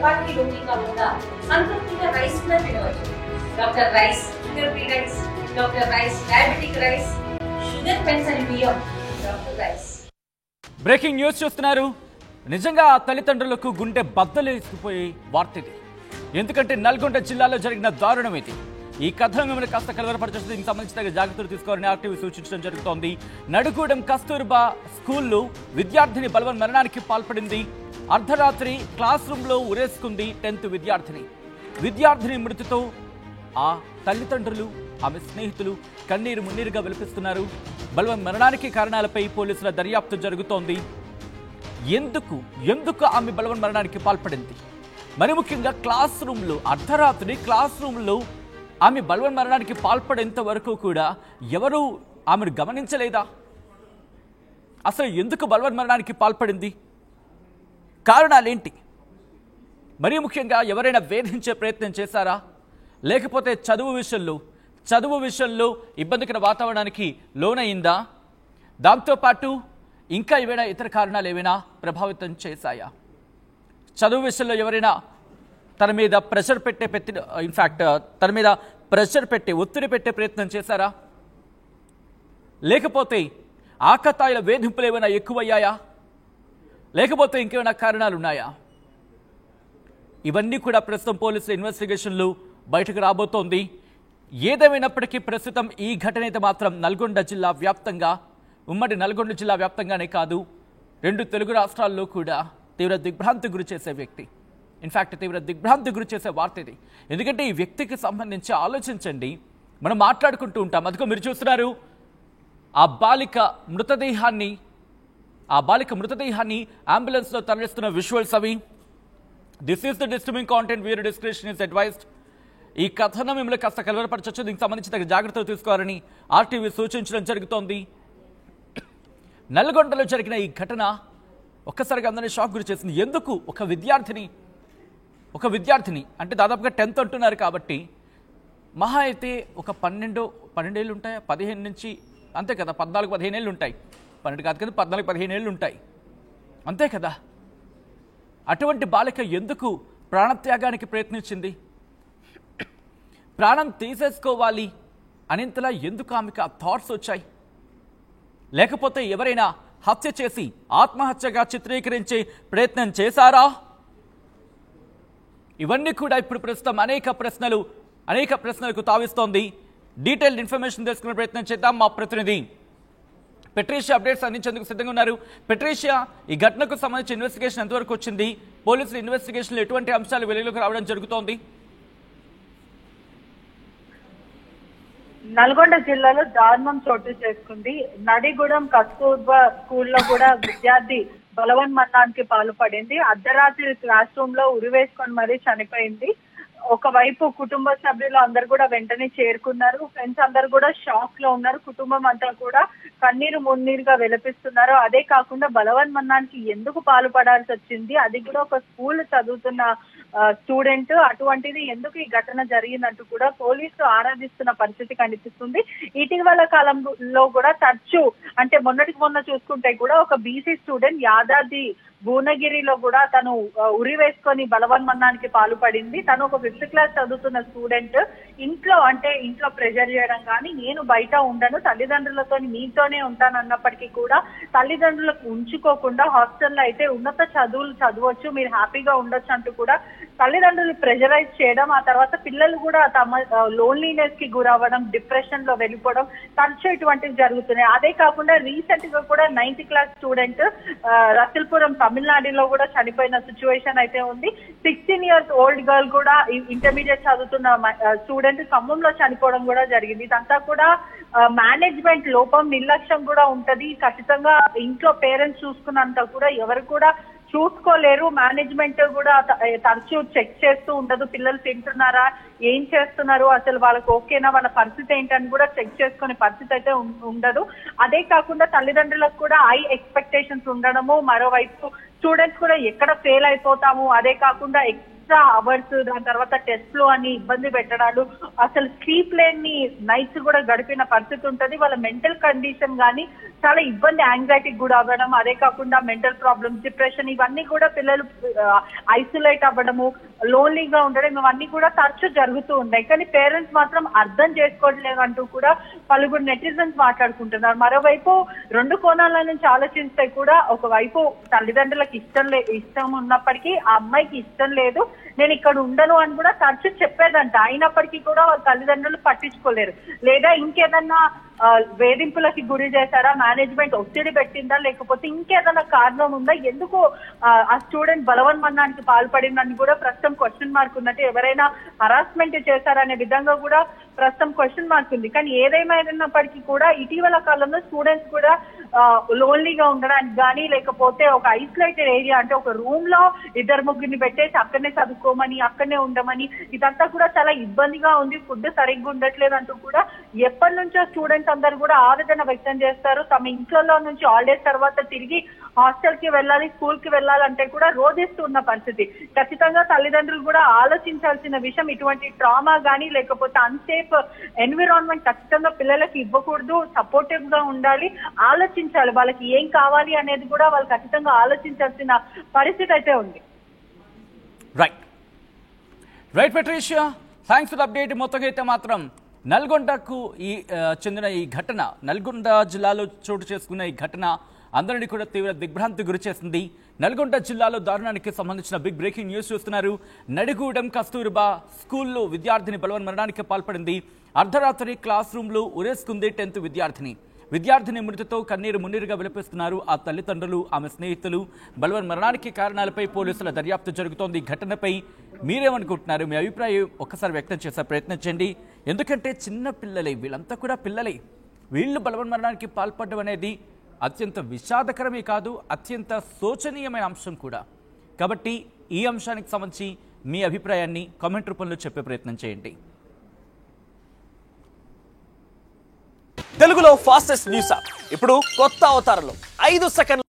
చపాతీ రోటీ కాకుండా సంతృప్తిగా రైస్ కూడా తినవచ్చు. Doctor rice, sugar free rice, doctor rice, diabetic rice, sugar pension బియ్యం, డాక్టర్ రైస్. బ్రేకింగ్ న్యూస్ చూస్తున్నారు. నిజంగా తల్లిదండ్రులకు గుండె బద్దలేసిపోయే వార్త ఇది. ఎందుకంటే నల్గొండ జిల్లాలో జరిగిన దారుణం ఇది. ఈ కథనం మిమ్మల్ని కాస్త కలవరపరిచేస్తుంది. దీనికి సంబంధించిన జాగ్రత్తలు తీసుకోవాలని ఆర్టీవీ సూచించడం జరుగుతోంది. నడుగూడెం కస్తూర్బా స్కూల్లో విద్యార్థిని బలవన్ మరణానికి పాల్పడింది. అర్ధరాత్రి క్లాస్ రూమ్లో ఉరేసుకుంది 10th విద్యార్థిని. విద్యార్థిని మృతితో ఆ తల్లిదండ్రులు, ఆమె స్నేహితులు కన్నీరు మున్నీరుగా విలపిస్తున్నారు. బలవన్ మరణానికి కారణాలపై పోలీసుల దర్యాప్తు జరుగుతోంది. ఎందుకు ఆమె బలవన్ మరణానికి పాల్పడింది? మరి ముఖ్యంగా క్లాస్ రూమ్లో, అర్ధరాత్రి క్లాస్ రూమ్లో ఆమె బలవన్ మరణానికి పాల్పడేంత వరకు కూడా ఎవరు ఆమెను గమనించలేదా? అసలు ఎందుకు బలవన్ మరణానికి పాల్పడింది? కారణాలేంటి? మరీ ముఖ్యంగా ఎవరైనా వేధించే ప్రయత్నం చేశారా? లేకపోతే చదువు విషయంలో ఇబ్బందికర వాతావరణానికి లోనైందా? దాంతోపాటు ఇంకా ఏవైనా ఇతర కారణాలు ఏవైనా ప్రభావితం చేశాయా? చదువు విషయంలో ఎవరైనా తన మీద ప్రెషర్ పెట్టి ఒత్తిడి పెట్టే ప్రయత్నం చేశారా? లేకపోతే ఆకతాయిల వేధింపులు ఏమైనా ఎక్కువయ్యాయా? లేకపోతే ఇంకేమైనా కారణాలు ఉన్నాయా? ఇవన్నీ కూడా ప్రస్తుతం పోలీసుల ఇన్వెస్టిగేషన్లు బయటకు రాబోతోంది. ఏదేమైనప్పటికీ ప్రస్తుతం ఈ ఘటన అయితే మాత్రం నల్గొండ జిల్లా వ్యాప్తంగా, ఉమ్మడి నల్గొండ జిల్లా వ్యాప్తంగానే కాదు, 2 తెలుగు రాష్ట్రాల్లో కూడా తీవ్ర దిగ్భ్రాంతి గురి చేసే వ్యక్తి, తీవ్ర దిగ్భ్రాంతి గురి చేసే వార్త ఇది. ఎందుకంటే ఈ వ్యక్తికి సంబంధించి ఆలోచించండి. మనం మాట్లాడుకుంటూ ఉంటాం. అదిగో మీరు చూస్తున్నారు ఆ బాలిక మృతదేహాన్ని అంబులెన్స్లో తరలిస్తున్న విజువల్స్ అవి. This is the disturbing content, viewer description is advised. ఈ కథనం మిమ్మల్ని కాస్త కలవరపరచవచ్చు. దీనికి సంబంధించిన జాగ్రత్తలు తీసుకోవాలని ఆర్టీవీ సూచించడం జరుగుతోంది. నల్గొండలో జరిగిన ఈ ఘటన ఒక్కసారిగా అందరినీ షాక్ గురి చేసింది. ఎందుకు ఒక విద్యార్థిని అంటే దాదాపుగా 10th అంటున్నారు కాబట్టి మహా అయితే ఒక 12 ఏళ్ళు ఉంటాయి, 15 నుంచి అంతే కదా, 14-15 ఏళ్ళు ఉంటాయి. 12 కాదు కదా, 14-15 ఏళ్ళు ఉంటాయి అంతే కదా. అటువంటి బాలిక ఎందుకు ప్రాణత్యాగానికి ప్రయత్నించింది? ప్రాణం తీసేసుకోవాలి అనేంతలా ఎందుకు ఆమెకు ఆ థాట్స్ వచ్చాయి? లేకపోతే ఎవరైనా హత్య చేసి ఆత్మహత్యగా చిత్రీకరించే ప్రయత్నం చేశారా? ఇవన్నీ కూడా ఇప్పుడు ప్రస్తుతం అనేక ప్రశ్నలకు తావిస్తోంది. డీటెయిల్డ్ ఇన్ఫర్మేషన్ తెలుసుకునే ప్రయత్నం చేద్దాం. మా ప్రతినిధి పెట్రీషియా అప్డేట్స్ అందించేందుకు సిద్ధంగా ఉన్నారు. పెట్రీషియా, ఈ ఘటనకు సంబంధించి ఇన్వెస్టిగేషన్ ఎంతవరకు వచ్చింది? పోలీసుల ఇన్వెస్టిగేషన్లో ఎటువంటి అంశాలు వెలుగులోకి రావడం జరుగుతోంది? నల్గొండ జిల్లాలో దారుణం చోటు చేసుకుంది. నడిగూడెం కస్తూర్బా స్కూల్లో కూడా విద్యార్థి బలవన్ మరణానికి పాల్పడింది. అర్ధరాత్రి క్లాస్ రూమ్ లో ఉరివేసుకొని మరీ చనిపోయింది. ఒకవైపు కుటుంబ సభ్యులు అందరు కూడా వెంటనే చేరుకున్నారు. ఫ్రెండ్స్ అందరు కూడా షాక్ లో ఉన్నారు. కుటుంబం అంతా కూడా కన్నీరు మున్నీరుగా విలపిస్తున్నారు. అదే కాకుండా బలవన్ మరణానికి ఎందుకు పాల్పడాల్సి వచ్చింది, అది కూడా ఒక స్కూల్ చదువుతున్న స్టూడెంట్, అటువంటిది ఎందుకు ఈ ఘటన జరిగిందంటూ కూడా పోలీసులు ఆరాధిస్తున్న పరిస్థితి కనిపిస్తుంది. ఇటీవల కాలంలో కూడా తరచూ అంటే మొన్న చూసుకుంటే కూడా ఒక బీసీ స్టూడెంట్ యాదాద్రి భువనగిరిలో కూడా తను ఉరి వేసుకొని బలవన్ మరణానికి పాల్పడింది. తను ఒక 5th క్లాస్ చదువుతున్న స్టూడెంట్. ఇంట్లో ప్రెషర్ చేయడం కానీ, నేను బయట ఉండను, తల్లిదండ్రులతో మీతోనే ఉంటాను అన్నప్పటికీ కూడా తల్లిదండ్రులకు ఉంచుకోకుండా హాస్టల్లో అయితే ఉన్నత చదువులు చదవచ్చు, మీరు హ్యాపీగా ఉండొచ్చు అంటూ కూడా తల్లిదండ్రులు ప్రెషరైజ్ చేయడం, ఆ తర్వాత పిల్లలు కూడా తమ లోన్లీనెస్ కి గురవ్వడం, డిప్రెషన్ లో వెళ్ళిపోవడం తరచూ ఇటువంటివి జరుగుతున్నాయి. అదే కాకుండా రీసెంట్ గా కూడా 9th క్లాస్ స్టూడెంట్ రసల్పురం తమిళనాడులో కూడా చనిపోయిన సిచ్యువేషన్ అయితే ఉంది. 16 years ఓల్డ్ గర్ల్ కూడా ఇంటర్మీడియట్ చదువుతున్న స్టూడెంట్ ఖమ్మంలో చనిపోవడం కూడా జరిగింది. ఇదంతా కూడా మేనేజ్మెంట్ లోపం, నిర్లక్ష్యం కూడా ఉంటది. ఖచ్చితంగా ఇంట్లో పేరెంట్స్ చూసుకున్నంత కూడా ఎవరు కూడా చూసుకోలేరు. మేనేజ్మెంట్ కూడా తరచూ చెక్ చేస్తూ ఉండదు. పిల్లలు తింటున్నారా, ఏం చేస్తున్నారు, అసలు వాళ్ళకి ఓకేనా, వాళ్ళ పరిస్థితి ఏంటని కూడా చెక్ చేసుకునే పరిస్థితి అయితే ఉండదు. అదే కాకుండా తల్లిదండ్రులకు కూడా హై ఎక్స్పెక్టేషన్స్ ఉండడము, మరోవైపు స్టూడెంట్స్ కూడా ఎక్కడ ఫెయిల్ అయిపోతాము, అదే కాకుండా ఎక్స్ట్రా అవర్స్, దాని తర్వాత టెస్ట్లు అని ఇబ్బంది పెట్టడాలు, అసలు స్లీప్ లేని నైట్స్ కూడా గడిపిన పరిస్థితి ఉంటది. వాళ్ళ మెంటల్ కండిషన్ గానీ చాలా ఇబ్బంది, యాంగ్జైటీకి కూడా అవ్వడం, అదే కాకుండా మెంటల్ ప్రాబ్లమ్స్, డిప్రెషన్, ఇవన్నీ కూడా పిల్లలు ఐసోలేట్ అవ్వడము, లోన్లీగా ఉండడం, ఇవన్నీ కూడా తరచూ జరుగుతూ ఉన్నాయి. కానీ పేరెంట్స్ మాత్రం అర్థం చేసుకోవట్లేదంటూ కూడా పలువురు నెటిజన్స్ మాట్లాడుకుంటున్నారు. మరోవైపు రెండు కోణాల నుంచి ఆలోచిస్తే కూడా ఒకవైపు తల్లిదండ్రులకు ఇష్టం ఉన్నప్పటికీ ఆ అమ్మాయికి ఇష్టం లేదు, నేను ఇక్కడ ఉండను అని కూడా తరచూ చెప్పేదంట. అయినప్పటికీ కూడా వాళ్ళ తల్లిదండ్రులు పట్టించుకోలేరు. లేదా ఇంకేదన్నా వేధింపులకి గురి చేశారా, మేనేజ్మెంట్ ఒత్తిడి పెట్టిందా, లేకపోతే ఇంకేదైనా కారణం ఉందా, ఎందుకు ఆ స్టూడెంట్ బలవన్మరణానికి పాల్పడిందని కూడా ప్రస్తుతం క్వశ్చన్ మార్క్ ఉన్నట్టు, ఎవరైనా హరాస్మెంట్ చేశారనే విధంగా కూడా ప్రస్తుతం క్వశ్చన్ మార్క్ ఉంది. కానీ ఏదేమైనప్పటికీ కూడా ఇటీవల కాలంలో స్టూడెంట్స్ కూడా లోన్లీగా ఉండడానికి కానీ, లేకపోతే ఒక ఐసోలేటెడ్ ఏరియా అంటే ఒక రూమ్ లో 2-3 పెట్టేసి అక్కడనే చదువుకోమని, అక్కడనే ఉండమని, ఇదంతా కూడా చాలా ఇబ్బందిగా ఉంది. ఫుడ్ సరిగ్గా ఉండట్లేదు అంటూ కూడా ఎప్పటి నుంచో స్టూడెంట్స్ అందరూ కూడా ఆవేదన వ్యక్తం చేస్తారు. తమ ఇంట్లో నుంచి హాలిడేస్ తర్వాత తిరిగి హాస్టల్ కి వెళ్ళాలి, స్కూల్ కి వెళ్ళాలంటే కూడా రోధిస్తున్న పరిస్థితి. ఖచ్చితంగా తల్లిదండ్రులు కూడా ఆలోచించాల్సిన విషయం, ఇటువంటి ట్రామా గానీ లేకపోతే అన్సేఫ్ ఎన్విరాన్మెంట్ ఖచ్చితంగా పిల్లలకి ఇవ్వకూడదు, సపోర్టివ్ గా ఉండాలి, ఆలోచించాలి. వాళ్ళకి ఏం కావాలి అనేది కూడా వాళ్ళు ఖచ్చితంగా ఆలోచించాల్సిన పరిస్థితి అయితే ఉంది. Right Patricia, thanks for the update. మొత్తంగా అయితే మాత్రం నల్గొండకు చెందిన ఈ ఘటన, నల్గొండ జిల్లాలో చోటు చేసుకున్న ఈ ఘటన అందరినీ కూడా తీవ్ర దిగ్భ్రాంతి గురి చేసింది. నల్గొండ జిల్లాలో దారుణానికి సంబంధించిన బిగ్ బ్రేకింగ్ న్యూస్ చూస్తున్నారు. నడిగూడెం కస్తూర్బా స్కూల్లో విద్యార్థిని బలవన్మరణానికి పాల్పడింది. అర్ధరాత్రి క్లాస్ రూమ్లో ఉరేసుకుంది 10th విద్యార్థిని మృతితో కన్నీరు మున్నీరుగా విలపిస్తున్నారు ఆ తల్లిదండ్రులు, ఆమె స్నేహితులు. బలవన్మరణానికి కారణాలపై పోలీసుల దర్యాప్తు జరుగుతోంది. ఈ ఘటనపై మీరేమనుకుంటున్నారు? మీ అభిప్రాయం ఒక్కసారి వ్యక్తం చేసే ప్రయత్నం చేయండి. ఎందుకంటే చిన్న పిల్లలే, వీళ్ళంతా కూడా పిల్లలే. వీళ్ళు బలవన్మరణానికి పాల్పడడం అనేది అత్యంత విషాదకరమే కాదు, అత్యంత శోచనీయమైన అంశం కూడా. కాబట్టి ఈ అంశానికి సంబంధించి మీ అభిప్రాయాన్ని కామెంట్ రూపంలో చెప్పే ప్రయత్నం చేయండి. తెలుగులో ఫాస్టెస్ట్ న్యూస్ యాప్ ఇప్పుడు కొత్త అవతారంలో 5 సెకండ్లు